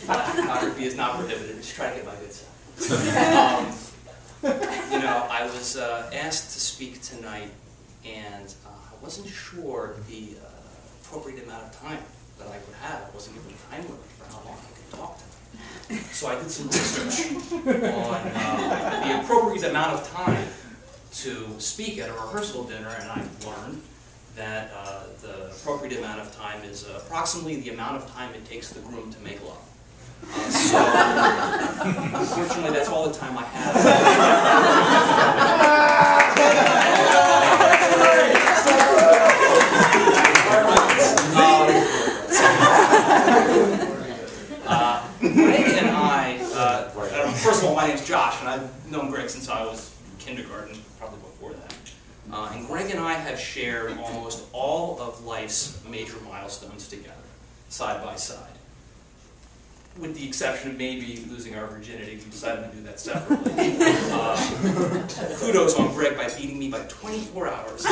Photography is not prohibited. Just try to get my good stuff. You know, I was asked to speak tonight, and I wasn't sure the appropriate amount of time that I would have. I wasn't given a time limit for how long I could talk tonight. So I did some research on the appropriate amount of time to speak at a rehearsal dinner, and I learned that the appropriate amount of time is approximately the amount of time it takes the groom to make love. So, unfortunately, that's all the time I have. Greg and I, first of all, my name's Josh, and I've known Greg since I was in kindergarten, probably before that. And Greg and I have shared almost all of life's major milestones together, side by side. With the exception of maybe losing our virginity, we decided to do that separately. Kudos on Greg by beating me by 24 hours.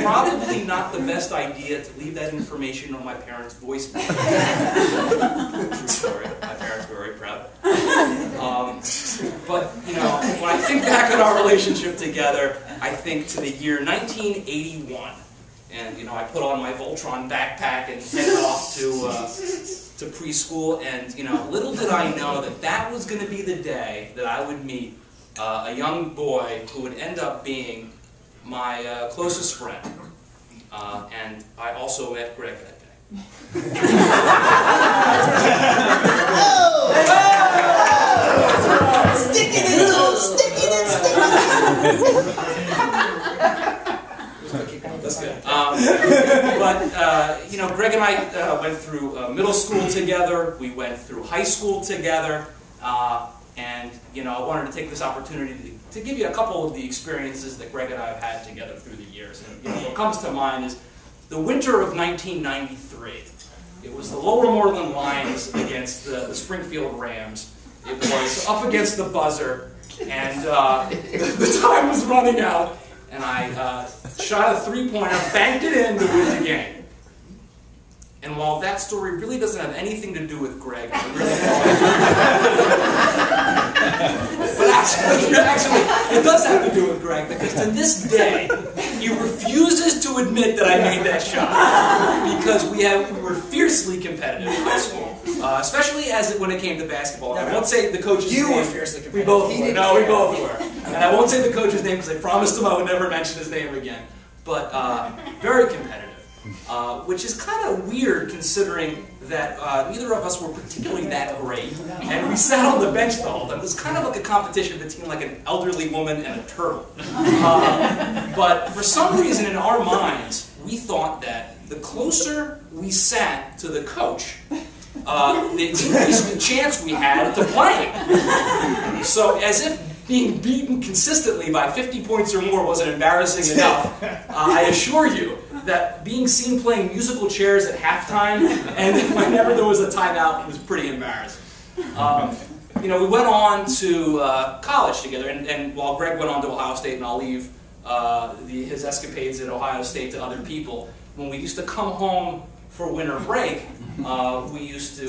Probably not the best idea to leave that information on my parents' voicemail. True story. My parents were very proud. But, you know, when I think back on our relationship together, I think to the year 1981. And, you know, I put on my Voltron backpack and headed off to preschool, and, you know, little did I know that that was going to be the day that I would meet a young boy who would end up being my closest friend. And I also met Greg that day. Sticking it, sticking it, sticking it. That's good. But, you know, Greg and I went through middle school together. We went through high school together. And, you know, I wanted to take this opportunity to give you a couple of the experiences that Greg and I have had together through the years. And, you know, what comes to mind is the winter of 1993. It was the Lower Moreland Lions against the Springfield Rams. It was up against the buzzer, and the time was running out. And I shot a three-pointer, banked it in to win the game. And while that story really doesn't have anything to do with Greg, I really but actually, it does have to do with Greg, because to this day, he refuses to admit that I made that shot. Because we were fiercely competitive in high school, especially when it came to basketball. I won't say the coach's name. You were fiercely competitive. We both were. No, we both were. And I won't say the coach's name because I promised him I would never mention his name again. But very competitive. Which is kind of weird considering that neither of us were particularly that great, and we sat on the bench the whole time. It was kind of like a competition between like an elderly woman and a turtle. But for some reason in our minds, we thought that the closer we sat to the coach, the increased the chance we had to play. So as if being beaten consistently by 50 points or more wasn't embarrassing enough, I assure you that being seen playing musical chairs at halftime and whenever there was a timeout was pretty embarrassing. You know, we went on to college together, and while Greg went on to Ohio State, and I'll leave his escapades at Ohio State to other people, when we used to come home for winter break, we used to,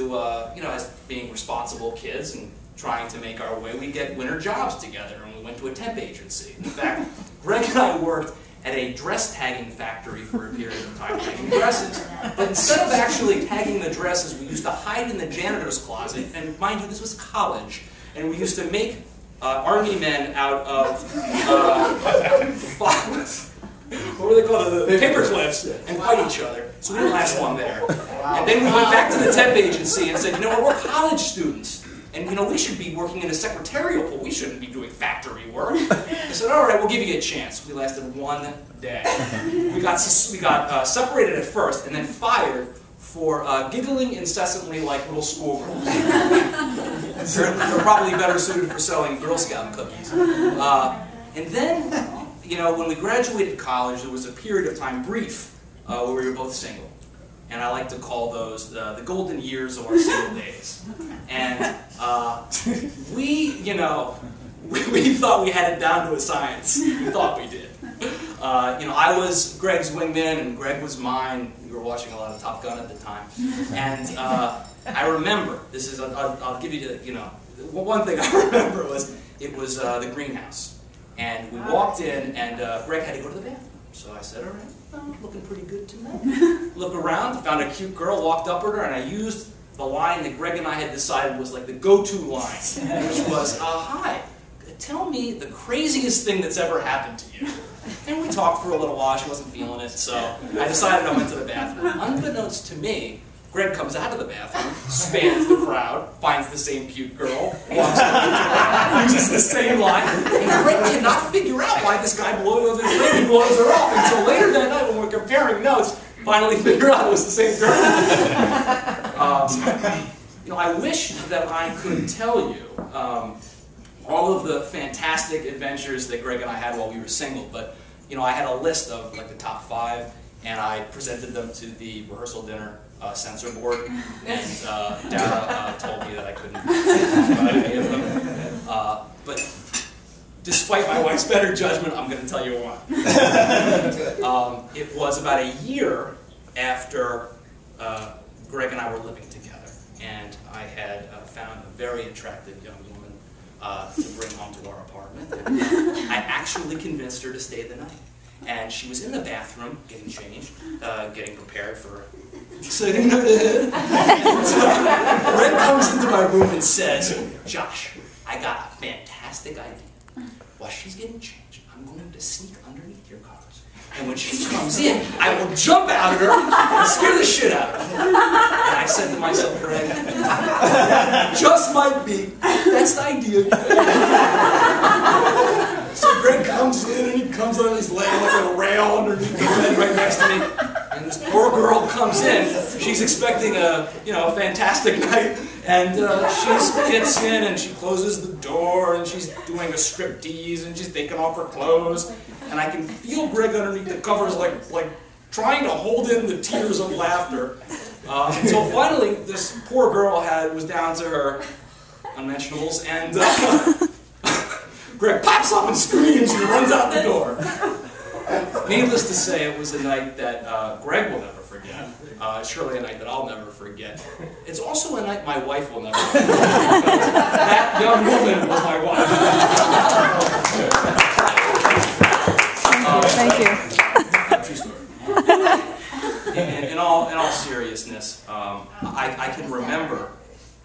you know, as being responsible kids and trying to make our way, we'd get winter jobs together, and we went to a temp agency. In fact, Greg and I worked at a dress tagging factory for a period of time, tagging dresses. But instead of actually tagging the dresses, we used to hide in the janitor's closet, and mind you, this was college, and we used to make army men out of what were they called? The paper clips, and fight each other. So we didn't last long there. And then we went back to the temp agency and said, you know what, we're college students. And, you know, we should be working in a secretarial pool. We shouldn't be doing factory work. I said, all right, we'll give you a chance. We lasted 1 day. We got separated at first and then fired for giggling incessantly like little schoolgirls. They're probably better suited for selling Girl Scout cookies. And then, you know, when we graduated college, there was a period of time, brief, where we were both single. And I like to call those the golden years of our single days. And we, you know, we thought we had it down to a science. We thought we did. I was Gregg's wingman, and Gregg was mine. We were watching a lot of Top Gun at the time, and I remember this is. I'll give you the one thing I remember was it was the greenhouse, and we walked in, and Gregg had to go to the bathroom. So I said, all right, I'm looking pretty good tonight. Look around, found a cute girl, walked up with her, and I used the line that Gregg and I had decided was like the go-to line, which was, hi, tell me the craziest thing that's ever happened to you. And we talked for a little while, she wasn't feeling it, so I decided I went to the bathroom. Unbeknownst to me, Gregg comes out of the bathroom, spans the crowd, finds the same cute girl, walks up, uses the same line, and Gregg cannot figure out why this guy blows her off until later that night when we're comparing notes, finally figure out it was the same girl. I wish that I could tell you all of the fantastic adventures that Gregg and I had while we were single, but I had a list of like the top 5, and I presented them to the rehearsal dinner censor board, and Dara told me that I couldn't talk about any of them. But despite my wife's better judgment, I'm going to tell you why. It was about a year after Gregg and I were living together, and I had found a very attractive young woman to bring home to our apartment. And, I actually convinced her to stay the night. And she was in the bathroom, getting changed, getting prepared for exciting night ahead. Gregg comes into my room and says, Josh, I got a fantastic idea. While she's getting changed, I'm going to sneak underneath your covers. And when she comes in, I will jump out at her and scare the shit out of her. And I said to myself, Gregg, just might be. That's the idea. So Gregg comes in, and he comes on his leg like a rail underneath the bed right next to me. And this poor girl comes in. She's expecting a fantastic night. And she gets in, and she closes the door, and she's doing a striptease, and she's taking off her clothes. And I can feel Gregg underneath the covers like trying to hold in the tears of laughter. Until finally, this poor girl was down to her unmentionables, and Gregg pops up and screams and runs out the door. Needless to say, it was a night that Gregg will never forget. Surely a night that I'll never forget. It's also a night my wife will never forget. That young woman was my wife. Thank you. True story. In all seriousness, I can remember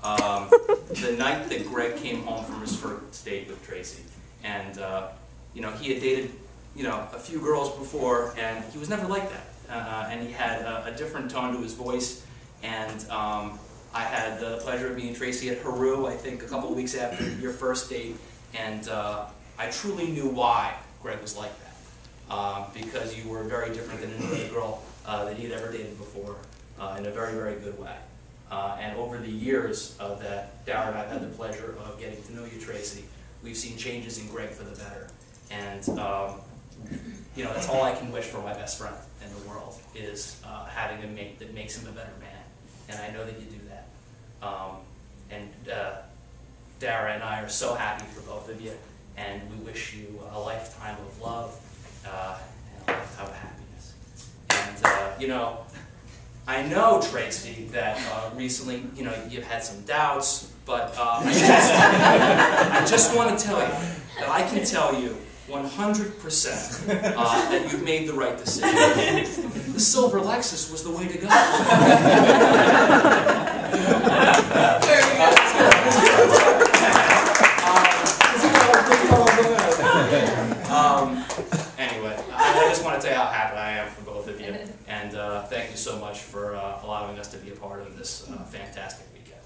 the night that Gregg came home from his first date with Tracy, and he had dated a few girls before, and he was never like that, and he had a different tone to his voice, and I had the pleasure of meeting Tracy at Heru, I think a couple of weeks after your first date, and I truly knew why Gregg was like that. Because you were very different than any other girl that he'd ever dated before, in a very, very good way. And over the years that Dara and I have had the pleasure of getting to know you, Tracy, we've seen changes in Gregg for the better. And that's all I can wish for my best friend in the world, is having a mate that makes him a better man. And I know that you do that. Dara and I are so happy for both of you, and we wish you a lifetime of love. And a lifetime of happiness. And, I know, Tracy, that recently, you've had some doubts, but I just want to tell you that I can tell you 100% that you've made the right decision. The silver Lexus was the way to go. Anyway, I just want to tell you how happy I am for both of you, and thank you so much for allowing us to be a part of this fantastic weekend.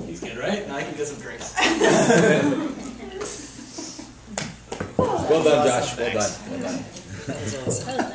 He's good, right? Now I can get some drinks. Well done, Josh. Well done. Well done. That's awesome.